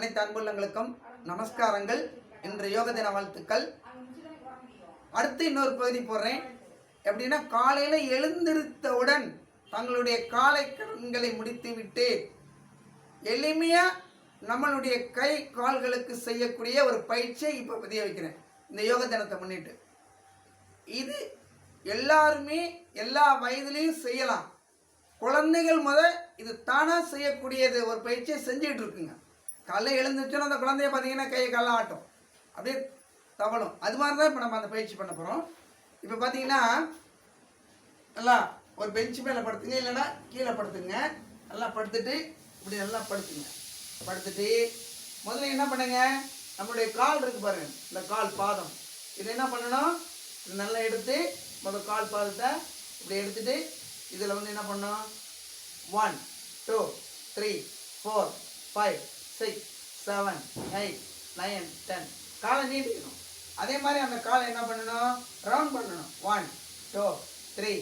அனைத்து அன்புள்ளங்களுக்கும் நமஸ்காரங்கள். இன்று யோக தின வாழ்த்துக்கள். அடுத்து இன்னொரு பகுதி போடுறேன். எப்படின்னா, காலையில் எழுந்திருத்தவுடன் தங்களுடைய காலை கடன்களை முடித்து விட்டு எளிமையாக நம்மளுடைய கை கால்களுக்கு செய்யக்கூடிய ஒரு பயிற்சியை இப்போ பதிய வைக்கிறேன் இந்த யோக தினத்தை முன்னிட்டு. இது எல்லாருமே எல்லா வயதிலையும் செய்யலாம். குழந்தைகள் இது தானாக செய்யக்கூடியது. ஒரு பயிற்சியை செஞ்சுக்கிட்டு இருக்குங்க. காலையில் எழுந்துச்சுன்னா அந்த குழந்தைய பார்த்தீங்கன்னா கையை காலம் ஆட்டும், அப்படியே தவளும். அது மாதிரி தான் இப்போ நம்ம அந்த பயிற்சி பண்ண போகிறோம். இப்போ பார்த்தீங்கன்னா நல்லா ஒரு பெஞ்சு மேலே படுத்துங்க, இல்லைன்னா கீழே படுத்துங்க. நல்லா படுத்துட்டு இப்படி நல்லா படுத்துங்க. படுத்துட்டு முதல்ல என்ன பண்ணுங்க, நம்மளுடைய கால் இருக்குது பாருங்கள், இந்த கால் பாதம், இது என்ன பண்ணணும், இது நல்லா எடுத்து முதல் கால் பாதத்தை இப்படி எடுத்துட்டு இதில் என்ன பண்ணோம், 1 2 3 4 5 6 7 8 9 10 காலை நீட்டிக்கணும். அதே மாதிரி அந்த காலை என்ன பண்ணணும், ரவுண்ட் பண்ணணும். 1 2 3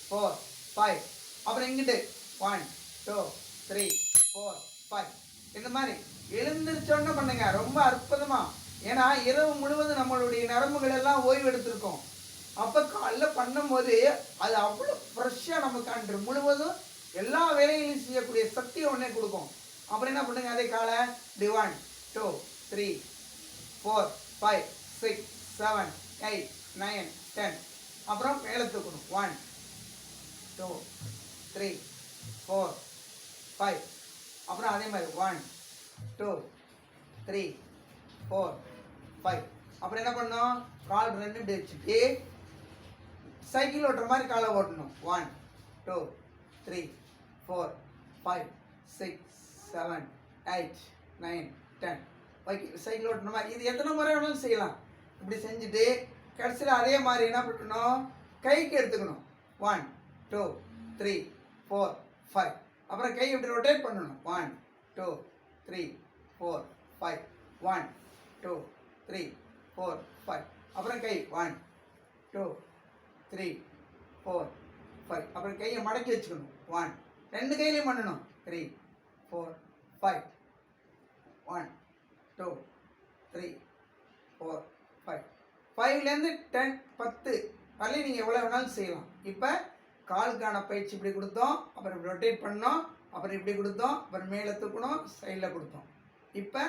4 5. அப்புறம் இங்கிட்டு 1 2 3 4 5. இந்த மாதிரி எழுந்திரிச்சோன்னு பண்ணுங்க, ரொம்ப அற்புதமா. ஏன்னா இரவு முழுவதும் நம்மளுடைய நரம்புகள் எல்லாம் ஓய்வு எடுத்திருக்கோம். அப்போ காலையில் பண்ணும்போது அது அவ்வளோ ஃப்ரெஷ்ஷாக நமக்கு அன்று முழுவதும் எல்லா வேலைகளையும் செய்யக்கூடிய சக்தியை ஒன்றே கொடுக்கும். அப்புறம் என்ன பண்ணுங்க, அதே காலை 1 2 3 4 5 6 7 8 9 10. அப்புறம் மேலே தூக்கணும். 1 2 3 4 5. அப்புறம் அதே மாதிரி 1 2 3 4 5. அப்புறம் என்ன பண்ணணும், கால் ரெண்டு இப்படி வச்சுட்டு சைக்கிள் ஓட்டுற மாதிரி காலை ஓட்டணும். 1 2 3 4 5 6 7 8 9 10. ஓகே, சைக்கிள் ஓட்டுற மாதிரி இது எத்தனை முறை வேணாலும் செய்யலாம். இப்படி செஞ்சுட்டு கடைசியில் அதே மாதிரி என்ன பண்ணணும், கைக்கு எடுத்துக்கணும். 1 2 3 4 5. அப்புறம் கை இப்படி ரொட்டேட் பண்ணணும். 1 2 3 4 5. 1 2 3 4 5. அப்புறம் கை 1 2 3 4 5. அப்புறம் கையை மடக்கி வச்சுக்கணும். 1 2 கையிலையும் பண்ணணும். 3 4 5. 1 2 3 4 5. 5லேருந்து 10 10 வரலையும் நீங்கள் எவ்வளோ வேணாலும் செய்யலாம். இப்போ காலுக்கான பயிற்சி இப்படி கொடுத்தோம், அப்புறம் இப்படி ரொட்டேட் பண்ணோம், அப்புறம் இப்படி கொடுத்தோம், அப்புறம் மேலே தூக்கணும், சைடில் கொடுத்தோம். இப்போ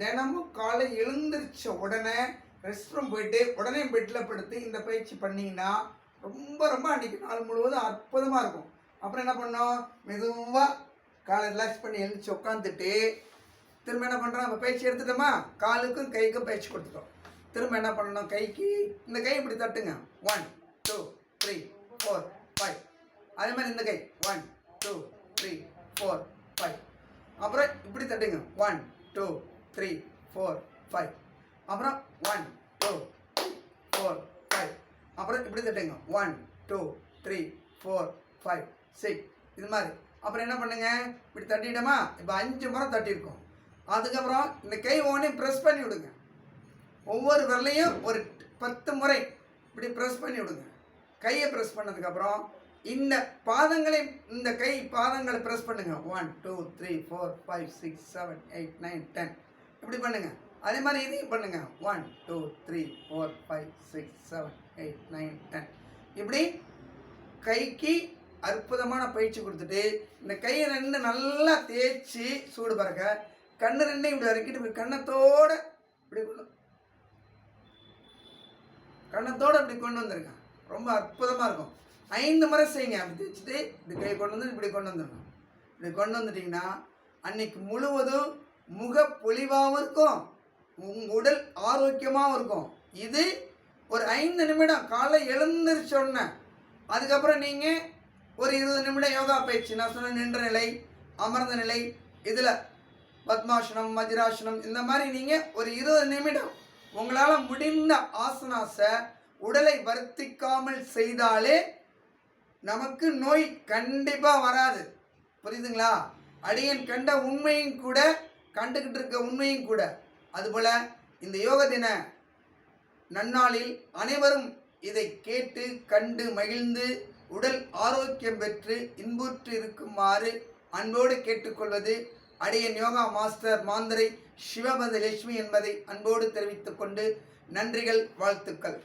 தினமும் காலை எழுந்திரிச்ச உடனே ரெஸ்ட் ரூம் போயிட்டு உடனே பெட்டில் படுத்து இந்த பயிற்சி பண்ணிங்கன்னா ரொம்ப ரொம்ப அன்றைக்கி நாள் முழுவதும் அற்புதமாக இருக்கும். அப்புறம் என்ன பண்ணோம், மெதுவாக காலை ரிலாக்ஸ் பண்ணி எழுந்திரிச்சு உட்காந்துட்டு திரும்ப என்ன பண்ணுறோம், நம்ம பயிற்சி எடுத்துட்டோமா, காலுக்கும் கைக்கும் பயிற்சி கொடுத்துட்டோம். திரும்ப என்ன பண்ணணும், கைக்கு இந்த கை இப்படி தட்டுங்க. 1 2 3 4 5. அதே மாதிரி இந்த கை 1 2 3 4 5. அப்புறம் இப்படி தட்டுங்க. 1 2 3 4 5. அப்புறம் 1 2 3 4 5. அப்புறம் இப்படி தட்டுங்க. 1 2 3 4 5 6. இது மாதிரி. அப்புறம் என்ன பண்ணுங்க, இப்படி தட்டிட்டோமா, இப்போ 5 முறை தட்டியிருக்கோம். அதுக்கப்புறம் இந்த கை ஒவ்வொன்றையும் ப்ரெஸ் பண்ணி விடுங்க. ஒவ்வொரு விரலையும் ஒரு 10 முறை இப்படி ப்ரெஸ் பண்ணி விடுங்க. கையை ப்ரெஸ் பண்ணதுக்கப்புறம் இந்த பாதங்களை, இந்த கை பாதங்களை ப்ரெஸ் பண்ணுங்க. 1 2 3 4 5 6 7 8 9 10. இப்படி பண்ணுங்க. அதே மாதிரி இதையும் பண்ணுங்க. 1 2 3 4 5 6 7 8 9 10. இப்படி கைக்கு அற்புதமான பயிற்சி கொடுத்துட்டு இந்த கையை ரெண்டு நல்லா தேய்ச்சி சூடு பறக்க கண்ணு ரெண்டையும் இப்படி இறக்கிட்டு இப்படி கண்ணத்தோடு இப்படி கொண்டு வந்துருங்க. ரொம்ப அற்புதமாக இருக்கும். 5 முறை செய்யுங்க. அப்படி தேய்ச்சிட்டு இப்படி கை கொண்டு வந்து இப்படி கொண்டு வந்துடணும். இப்படி கொண்டு வந்துட்டிங்கன்னா அன்னைக்கு முழுவதும் முக பொலிவாகவும் இருக்கும், உடல் ஆரோக்கியமாகவும் இருக்கும். இது ஒரு 5 நிமிடம் காலை எழுந்திரிச்சோன்ன. அதுக்கப்புறம் நீங்கள் ஒரு 20 நிமிடம் யோகா பயிற்சி, நான் சொன்ன நின்ற நிலை, அமர்ந்த நிலை, இதில் பத்மாசனம், வஜ்ராசனம், இந்த மாதிரி நீங்கள் ஒரு 20 நிமிடம் உங்களால் முடிந்த ஆசனாஸை உடலை வருத்திக்காமல் செய்தாலே நமக்கு நோய் கண்டிப்பாக வராது. புரியுதுங்களா? அடியன் கண்ட உண்மையும் கூட, கண்டுக்கிட்டு இருக்க உண்மையும் கூட. அதுபோல் இந்த யோக தின நன்னாளில் அனைவரும் இதை கேட்டு கண்டு மகிழ்ந்து உடல் ஆரோக்கியம் பெற்று இன்புற்று இருக்குமாறு அன்போடு கேட்டுக்கொள்வது அடியன் யோகா மாஸ்டர் மாந்தரை சிவபத லட்சுமி என்பதை அன்போடு தெரிவித்துக் கொண்டு நன்றிகள், வாழ்த்துக்கள்.